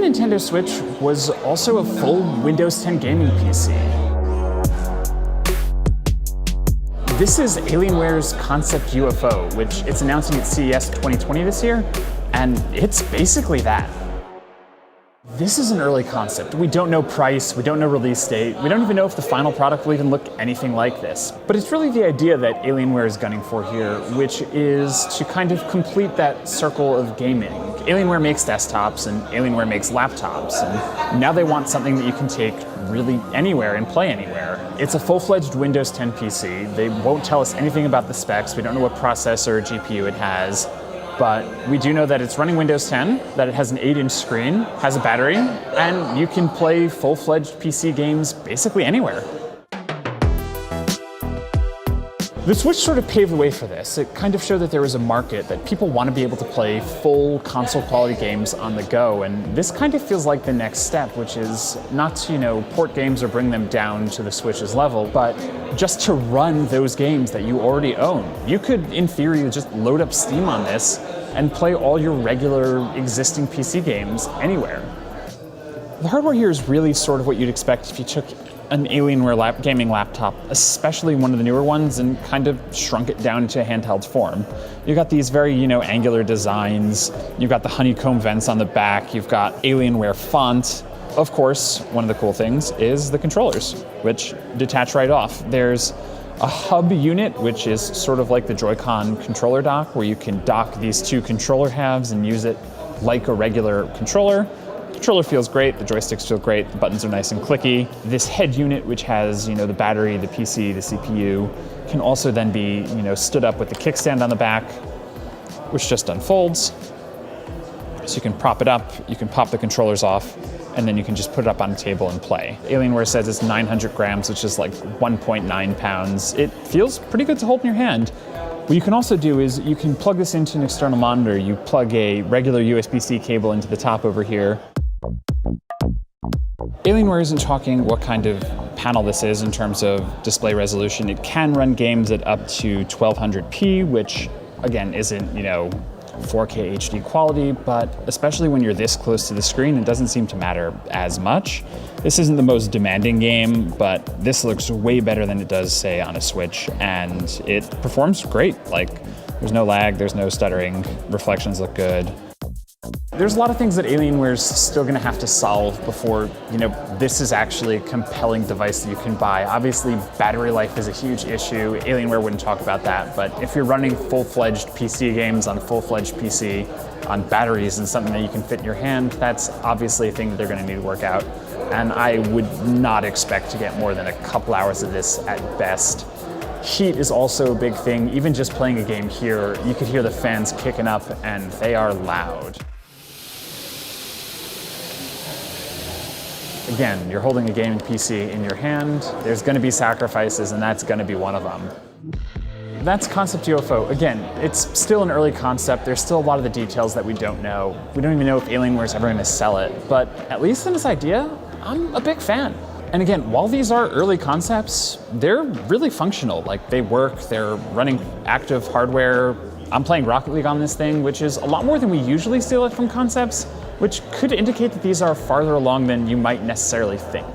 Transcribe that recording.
Nintendo Switch was also a full Windows 10 gaming PC. This is Alienware's concept UFO, which it's announcing at CES 2020 this year, and it's basically that. This is an early concept. We don't know price, we don't know release date, we don't even know if the final product will even look anything like this. But it's really the idea that Alienware is gunning for here, which is to kind of complete that circle of gaming. Alienware makes desktops and Alienware makes laptops, and now they want something that you can take really anywhere and play anywhere. It's a full-fledged Windows 10 PC. They won't tell us anything about the specs. We don't know what processor or GPU it has. But we do know that it's running Windows 10, that it has an 8-inch screen, has a battery, and you can play full-fledged PC games basically anywhere. The Switch sort of paved the way for this. It kind of showed that there was a market, that people want to be able to play full console-quality games on the go, and this kind of feels like the next step, which is not to, port games or bring them down to the Switch's level, but just to run those games that you already own. You could, in theory, just load up Steam on this and play all your regular existing PC games anywhere. The hardware here is really sort of what you'd expect if you took an Alienware gaming laptop, especially one of the newer ones, and kind of shrunk it down into a handheld form. You've got these very, angular designs. You've got the honeycomb vents on the back. You've got Alienware font. Of course, one of the cool things is the controllers, which detach right off. There's a hub unit, which is sort of like the Joy-Con controller dock, where you can dock these two controller halves and use it like a regular controller. The controller feels great, the joysticks feel great, the buttons are nice and clicky. This head unit, which has the battery, the PC, the CPU, can also then be stood up with the kickstand on the back, which just unfolds. So you can prop it up, you can pop the controllers off, and then you can just put it up on a table and play. Alienware says it's 900 grams, which is like 1.9 pounds. It feels pretty good to hold in your hand. What you can also do is you can plug this into an external monitor. You plug a regular USB-C cable into the top over here. Alienware isn't talking what kind of panel this is in terms of display resolution. It can run games at up to 1200p, which again isn't, 4K HD quality, but especially when you're this close to the screen, it doesn't seem to matter as much. This isn't the most demanding game, but this looks way better than it does, say, on a Switch, and it performs great. There's no lag, there's no stuttering, reflections look good. There's a lot of things that Alienware's still going to have to solve before, this is actually a compelling device that you can buy. Obviously, battery life is a huge issue. Alienware wouldn't talk about that, but if you're running full-fledged PC games on a full-fledged PC on batteries and something that you can fit in your hand, that's obviously a thing that they're going to need to work out. And I would not expect to get more than a couple hours of this at best. Heat is also a big thing. Even just playing a game here, you could hear the fans kicking up, and they are loud. Again, you're holding a gaming PC in your hand. There's going to be sacrifices, and that's going to be one of them. That's Concept UFO. Again, it's still an early concept. There's still a lot of the details that we don't know. We don't even know if Alienware's ever going to sell it. But at least in this idea, I'm a big fan. And again, while these are early concepts, they're really functional. They work, they're running active hardware. I'm playing Rocket League on this thing, which is a lot more than we usually steal it from concepts, which could indicate that these are farther along than you might necessarily think.